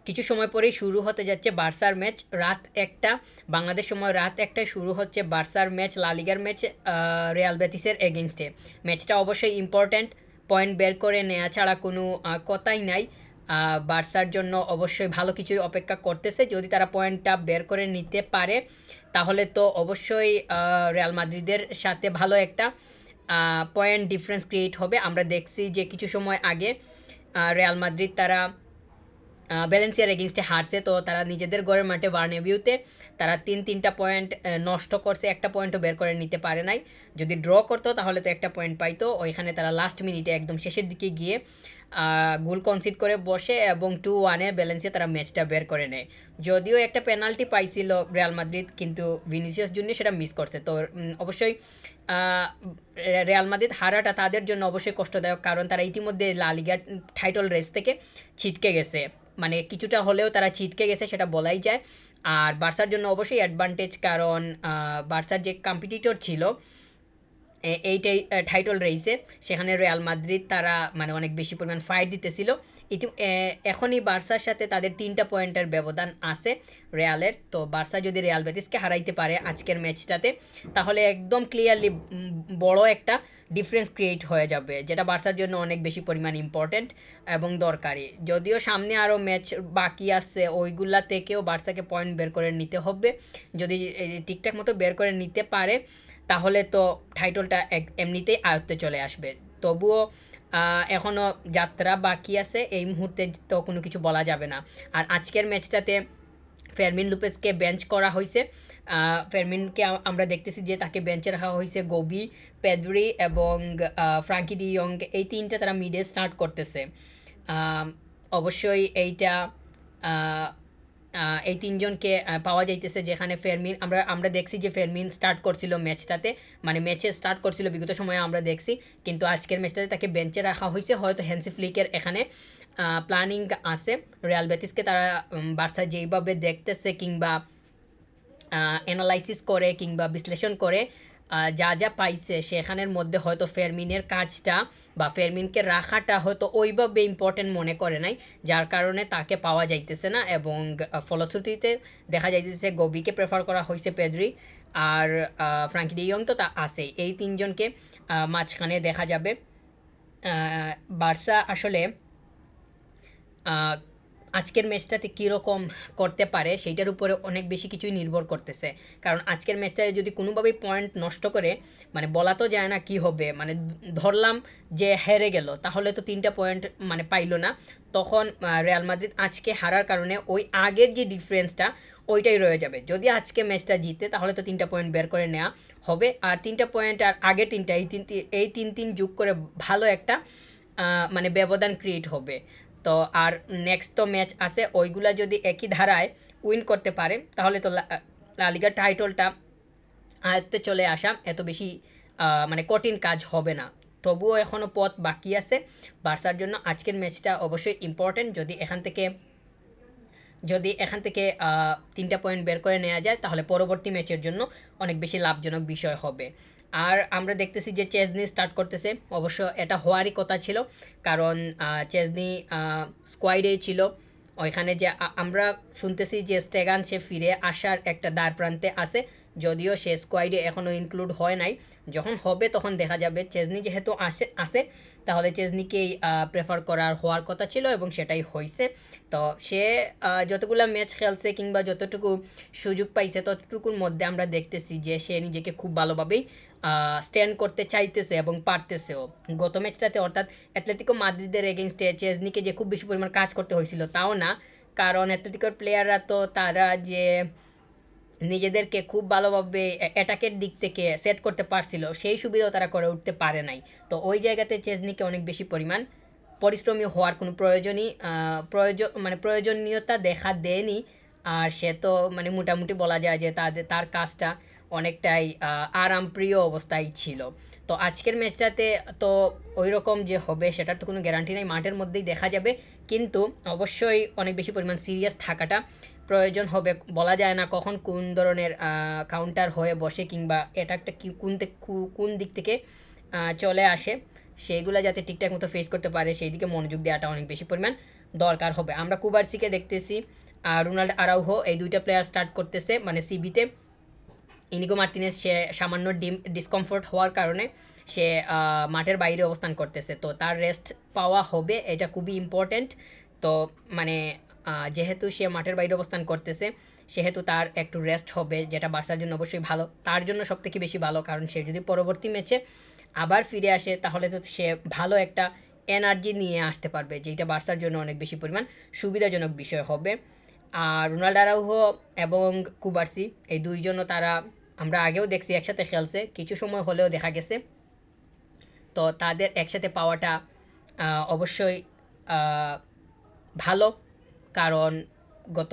কিছু সময় পরেই শুরু হতে যাচ্ছে বার্সার ম্যাচ রাত ১টা বাংলাদেশ সময় রাত ১টায় শুরু হচ্ছে বার্সার ম্যাচ লা লিগার ম্যাচ রিয়াল বেটিসের এগেনস্টে। ম্যাচটা অবশ্যই ইম্পর্ট্যান্ট, পয়েন্ট বের করে নেওয়া ছাড়া কোনো কথাই নাই। বার্সার জন্য অবশ্যই ভালো কিছুই অপেক্ষা করতেছে, যদি তারা পয়েন্টটা বের করে নিতে পারে তাহলে তো অবশ্যই রিয়াল মাদ্রিদের সাথে ভালো একটা পয়েন্ট ডিফারেন্স ক্রিয়েট হবে। আমরা দেখছি যে কিছু সময় আগে রিয়াল মাদ্রিদ তারা ভ্যালেন্সিয়ার এগেনস্টে হারছে, তো তারা নিজেদের ঘরের মাঠে বার্নেবিউতে তারা তিনটা পয়েন্ট নষ্ট করছে, একটা পয়েন্টও বের করে নিতে পারে নাই। যদি ড্র করতো তাহলে তো একটা পয়েন্ট পাইতো। ওইখানে তারা লাস্ট মিনিটে একদম শেষের দিকে গিয়ে গোল কনসিড করে বসে এবং 2-1 ভ্যালেন্সিয়া তারা ম্যাচটা বের করে নেয়। যদিও একটা পেনাল্টি পাইছিল রিয়াল মাদ্রিদ, কিন্তু ভিনিসিয়াস জুনিয়র সেটা মিস করছে। তো অবশ্যই রিয়াল মাদ্রিদ হারাটা তাদের জন্য অবশ্যই কষ্টদায়ক, কারণ তারা ইতিমধ্যে লা লিগার টাইটল রেস থেকে ছিটকে গেছে, মানে কিছুটা হলেও তারা ছিটকে গেছে সেটা বলাই যায়। আর বার্সার জন্য অবশ্যই অ্যাডভান্টেজ, কারণ বার্সার যে কম্পিটিটর ছিল এইটাই টাইটল রেইসে, সেখানে রিয়াল মাদ্রিদ তারা মানে অনেক বেশি পরিমাণ ফাইট দিতেছিল। এখনই বার্সার সাথে তাদের 3টা পয়েন্টের ব্যবধান আছে রিয়ালের। তো বার্সা যদি রিয়াল বেটিসকে হারাইতে পারে আজকের ম্যাচটাতে তাহলে একদম ক্লিয়ারলি বড় একটা ডিফারেন্স ক্রিয়েট হয়ে যাবে, যেটা বার্সার জন্য অনেক বেশি পরিমাণ ইম্পর্ট্যান্ট এবং দরকারি। যদিও সামনে আরও ম্যাচ বাকি আছে, ওইগুলা থেকেও বার্সাকে পয়েন্ট বের করে নিতে হবে। যদি ঠিকঠাক মতো বের করে নিতে পারে তাহলে তো টাইটলটা এমনিতেই আয়ত্তে চলে আসবে। তবুও এখনও যাত্রা বাকি আছে, এই মুহূর্তে তো কোনো কিছু বলা যাবে না। আর আজকের ম্যাচটাতে ফেরমিন লুপেসকে বেঞ্চ করা হয়েছে। ফেরমিনকে আমরা দেখতেছি যে তাকে বেঞ্চে রাখা হয়েছে। গোবি, পেদ্রি এবং ফ্রাঙ্কি ডি ইয়ং, এই তিনটা তারা মিডে স্টার্ট করতেছে। অবশ্যই এইটা এই তিনজনকে পাওয়া যাইতেছে, যেখানে ফেরমিন আমরা দেখছি যে ফেরমিন স্টার্ট করছিল ম্যাচটাতে, মানে ম্যাচে স্টার্ট করছিল বিগত সময়ে আমরা দেখছি, কিন্তু আজকের ম্যাচটাতে তাকে বেঞ্চে রাখা হয়েছে। হয়তো হ্যান্সি ফ্লিকের এখানে প্ল্যানিং আছে রিয়াল বেটিসকে তারা বার্সা যেইভাবে দেখতেছে কিংবা অ্যানালাইসিস করে কিংবা বিশ্লেষণ করে যা যা পাইছে সেখানের মধ্যে হয়তো ফেরমিনের কাজটা বা ফেরমিনকে রাখাটা হয়তো ওইভাবে ইম্পর্টেন্ট মনে করে নাই, যার কারণে তাকে পাওয়া যাইতেছে না। এবং ফলশ্রুতিতে দেখা যাইতেছে গবিকে প্রেফার করা হয়েছে পেদ্রি, আর ফ্রাঙ্কি ডি ইয়ং তো তা আছেই। এই তিনজনকে মাঝখানে দেখা যাবে। বার্সা আসলে আজকের ম্যাচটাতে কীরকম করতে পারে সেইটার উপরে অনেক বেশি কিছুই নির্ভর করতেছে। কারণ আজকের ম্যাচটায় যদি কোনোভাবেই পয়েন্ট নষ্ট করে, মানে বলা তো যায় না কি হবে, মানে ধরলাম যে হেরে গেল তাহলে তো 3টা পয়েন্ট মানে পাইলো না, তখন রিয়াল মাদ্রিদ আজকে হারার কারণে ওই আগের যে ডিফারেন্সটা ওইটাই রয়ে যাবে। যদি আজকে ম্যাচটা জিতে তাহলে তো 3টা পয়েন্ট বের করে নেওয়া হবে, আর 3টা পয়েন্ট আর আগের 3টা এই তিন যোগ করে ভালো একটা মানে ব্যবধান ক্রিয়েট হবে। তো আর নেক্সট তো ম্যাচ আছে, ওইগুলা যদি একই ধারায় উইন করতে পারে তাহলে তো লা লিগার টাইটলটা আয়ত্তে চলে আসা এত বেশি মানে কঠিন কাজ হবে না। তবুও এখনও পথ বাকি আছে বার্সার জন্য। আজকের ম্যাচটা অবশ্যই ইম্পর্টেন্ট, যদি এখান থেকে 3টা পয়েন্ট বের করে নেওয়া যায় তাহলে পরবর্তী ম্যাচের জন্য অনেক বেশি লাভজনক বিষয় হবে। আর আমরা দেখতেছি যে চেজনি স্টার্ট করতেছে, অবশ্য এটা হওয়ারই কথা ছিল, কারণ চেজনি স্কোয়াডেই ছিল। ওইখানে যে আমরা শুনতেছি যে স্টেগান সে ফিরে আসার একটা দ্বার প্রান্তে আছে, যদিও সে স্কোয়াডে এখনও ইনক্লুড হয় নাই। যখন হবে তখন দেখা যাবে। চেজনি যেহেতু আসে তাহলে চেজনিকেই প্রেফার করার হওয়ার কথা ছিল এবং সেটাই হয়েছে। তো সে যতগুলো ম্যাচ খেলছে কিংবা যতটুকু সুযোগ পাইছে ততটুকুর মধ্যে আমরা দেখতেছি যে সে নিজেকে খুব ভালোভাবেই স্ট্যান্ড করতে চাইতেছে এবং পারতেছেও। গত ম্যাচটাতে অর্থাৎ অ্যাটলেটিকো মাদ্রিদের এগেনস্টে চেজনিকে যে খুব বেশি পরিমাণ কাজ করতে হয়েছিল তাও না, কারণ অ্যাটলেটিকোর প্লেয়াররা তো তারা যে নিজেদেরকে খুব ভালোভাবে অ্যাটাকের দিক থেকে সেট করতে পারছিল সেই সুবিধাও তারা করে উঠতে পারে নাই। তো ওই জায়গাতে চেজনিকে অনেক বেশি পরিমাণ পরিশ্রমী হওয়ার কোনো প্রয়োজনীয়তা দেখা দেয়নি। আর সে তো মানে মোটামুটি বলা যায় যে তার কাজটা অনেকটাই আরামপ্রিয় অবস্থায় ছিল। তো আজকের ম্যাচটাতে তো ওই রকম যে হবে সেটার তো কোনো গ্যারান্টি নেই, মাঠের মধ্যেই দেখা যাবে। কিন্তু অবশ্যই অনেক বেশি পরিমাণ সিরিয়াস থাকাটা প্রয়োজন হবে। বলা যায় না কখন কোন ধরনের কাউন্টার হয়ে বসে কিংবা অ্যাটাকটা কোন দিক থেকে চলে আসে, সেইগুলো যাতে ঠিকঠাক মতো ফেস করতে পারে সেই দিকে মনোযোগ দেওয়াটা অনেক বেশি পরিমাণ দরকার হবে। আমরা কুবার্সিকে দেখতেছি, রোনাল্ডো আরাউহো এই দুইটা প্লেয়ার স্টার্ট করতেছে মানে সিবিতে। ইনিগো মার্তিনেজ সে সামান্য ডিসকমফোর্ট হওয়ার কারণে সে মাঠের বাইরে অবস্থান করতেছে, তো তার রেস্ট পাওয়া হবে, এটা খুবই ইম্পর্ট্যান্ট। তো মানে যেহেতু সে মাঠের বাইরে অবস্থান করতেছে সেহেতু তার একটু রেস্ট হবে, যেটা বার্সার জন্য অবশ্যই ভালো, তার জন্য সবথেকে বেশি ভালো, কারণ সে যদি পরবর্তী ম্যাচে আবার ফিরে আসে তাহলে তো সে ভালো একটা এনার্জি নিয়ে আসতে পারবে, যেটা বার্সার জন্য অনেক বেশি পরিমাণ সুবিধাজনক বিষয় হবে। আর রোনাল্ডো আরাউহো এবং কুবার্সি এই দুইজনও তারা আমরা আগেও দেখছি একসাথে খেলছে, কিছু সময় হলেও দেখা গেছে। তো তাদের একসাথে পাওয়াটা অবশ্যই ভালো, কারণ গত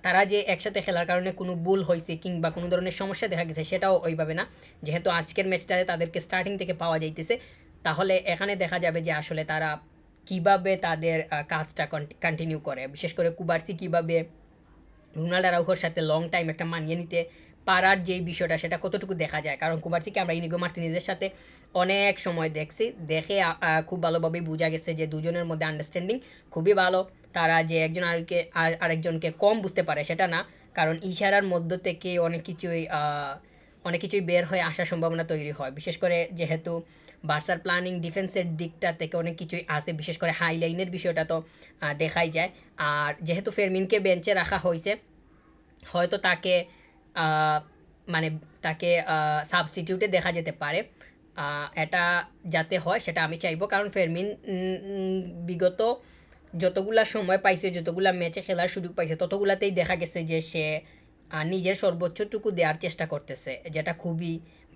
তারা যে একসাথে খেলার কারণে কোনো ভুল হয়েছে কিংবা কোনো ধরনের সমস্যা দেখা গেছে সেটাও ওইভাবে না, যেহেতু আজকের ম্যাচটাতে তাদেরকে স্টার্টিং থেকে পাওয়া যাইতেছে, তাহলে এখানে দেখা যাবে যে আসলে তারা কিভাবে তাদের কাজটা কন্টিনিউ করে, বিশেষ করে কুবার্সি কিভাবে রোনাল্ডো আরাউখোর সাথে লং টাইম একটা মানিয়ে নিতে পারার যেই বিষয়টা সেটা কতটুকু দেখা যায়, কারণ কুবার্সিকে আমরা ইনিগো মার্তিনেজের সাথে অনেক সময় দেখছি, দেখে খুব ভালোভাবেই বোঝা গেছে যে দুজনের মধ্যে আন্ডারস্ট্যান্ডিং খুবই ভালো। তারা যে একজন আরেকজনকে কম বুঝতে পারে সেটা না, কারণ ইশারার মধ্য থেকে অনেক কিছুই বের হয়ে আসার সম্ভাবনা তৈরি হয়, বিশেষ করে যেহেতু বার্সার প্ল্যানিং ডিফেন্সের দিকটা থেকে অনেক কিছুই আছে, বিশেষ করে হাই লাইনের বিষয়টা তো দেখাই যায়। আর যেহেতু ফেরমিনকে বেঞ্চে রাখা হয়েছে, হয়তো তাকে আহ, মানে তাকে সাবস্টিটিউটে দেখা যেতে পারে, এটা যাতে হয় সেটা আমি চাইবো, কারণ ফেরমিন বিগত যতগুলা সময় পাইছে, যতগুলা ম্যাচে খেলার সুযোগ পাইছে ততগুলাতেই দেখা গেছে যে সে নিজের সর্বোচ্চটুকু দেওয়ার চেষ্টা করতেছে, যেটা খুবই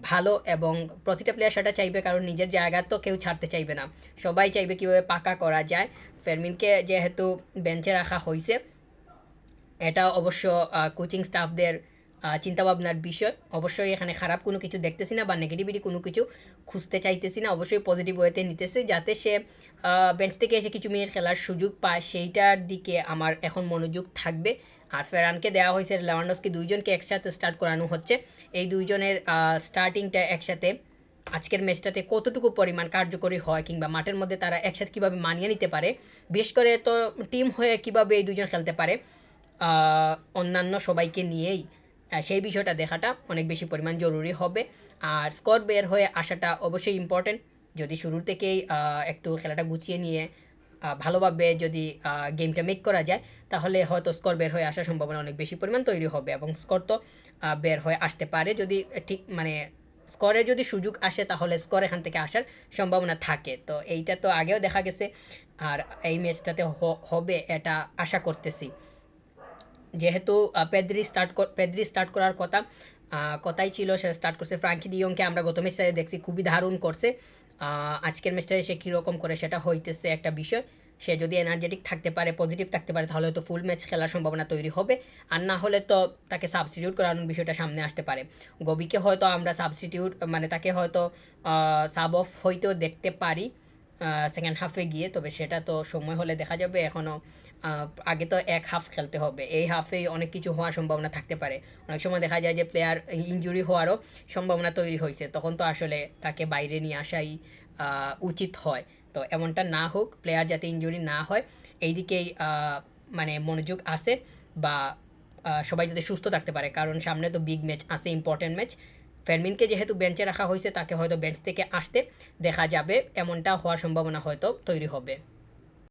ভালো। এবং প্রতিটা প্লেয়ার সেটা চাইবে, কারণ নিজের জায়গা তো কেউ ছাড়তে চাইবে না, সবাই চাইবে কীভাবে পাকা করা যায়। ফেরমিনকে যেহেতু বেঞ্চে রাখা হয়েছে, এটা অবশ্য কোচিং স্টাফদের চিন্তাভাবনার বিষয়, অবশ্যই এখানে খারাপ কোনো কিছু দেখতেছি না বা নেগেটিভিটি কোনো কিছু খুঁজতে চাইতেছি না, অবশ্যই পজিটিভ ওয়েতে নিতেছে, যাতে সে বেঞ্চ থেকে এসে কিছু মিনিট খেলার সুযোগ পায় সেইটার দিকে আমার এখন মনোযোগ থাকবে। আর ফেরানকে দেওয়া হয়েছে, লেভানডস্কি দুইজনকে একসাথে স্টার্ট করানো হচ্ছে, এই দুইজনের স্টার্টিংটা একসাথে আজকের ম্যাচটাতে কতটুকু পরিমাণ কার্যকরী হয় কিংবা মাঠের মধ্যে তারা একসাথে কীভাবে মানিয়ে নিতে পারে, বিশেষ করে তো টিম হয়ে কীভাবে এই দুজন খেলতে পারে অন্যান্য সবাইকে নিয়েই, সেই বিষয়টা দেখাটা অনেক বেশি পরিমাণ জরুরি হবে। আর স্কোর বের হয়ে আসাটা অবশ্যই ইম্পর্টেন্ট, যদি শুরুর থেকেই একটু খেলাটা গুছিয়ে নিয়ে ভালোভাবে যদি গেমটা মেক করা যায় তাহলে হয়তো স্কোর বের হয়ে আসার সম্ভাবনা অনেক বেশি পরিমাণ তৈরি হবে, এবং স্কোর তো বের হয়ে আসতে পারে যদি ঠিক মানে স্কোরে যদি সুযোগ আসে তাহলে স্কোর এখান থেকে আসার সম্ভাবনা থাকে, তো এইটা তো আগেও দেখা গেছে। আর এই ম্যাচটাতে হবে এটা আশা করতেছি, যেহেতু পেদ্রি স্টার্ট করার কথাই ছিল, সে স্টার্ট করছে। ফ্রাঙ্কি ডিয়ংকে আমরা গত ম্যাচটাতে দেখছি খুবই দারুণ করছে, আজকের ম্যাচটায় সে কীরকম করে সেটা হইতেছে একটা বিষয়। সে যদি এনার্জেটিক থাকতে পারে, পজিটিভ থাকতে পারে, তাহলে হয়তো ফুল ম্যাচ খেলার সম্ভাবনা তৈরি হবে, আর না হলে তো তাকে সাবস্টিটিউট করানোর বিষয়টা সামনে আসতে পারে। গবিকে হয়তো আমরা সাবস্টিটিউট মানে তাকে হয়তো সাব অফ হইতেও দেখতে পারি সেকেন্ড হাফে গিয়ে, তবে সেটা তো সময় হলে দেখা যাবে, এখনও আগে তো এক হাফ খেলতে হবে, এই হাফেই অনেক কিছু হওয়ার সম্ভাবনা থাকতে পারে। অনেক সময় দেখা যায় যে প্লেয়ার ইনজুরি হওয়ারও সম্ভাবনা তৈরি হয়েছে, তখন তো আসলে তাকে বাইরে নিয়ে আসাই উচিত হয়। তো এমনটা না হোক, প্লেয়ার যাতে ইনজুরি না হয় এই দিকেই মানে মনোযোগ আসে, বা সবাই যাতে সুস্থ থাকতে পারে, কারণ সামনে তো বিগ ম্যাচ আছে, ইম্পর্টেন্ট ম্যাচ। ফেরমিনকে যেহেতু বেঞ্চে রাখা হয়েছে তাকে হয়তো বেঞ্চ থেকে আসতে দেখা যাবে, এমনটা হওয়ার সম্ভাবনা হয়তো তৈরি হবে।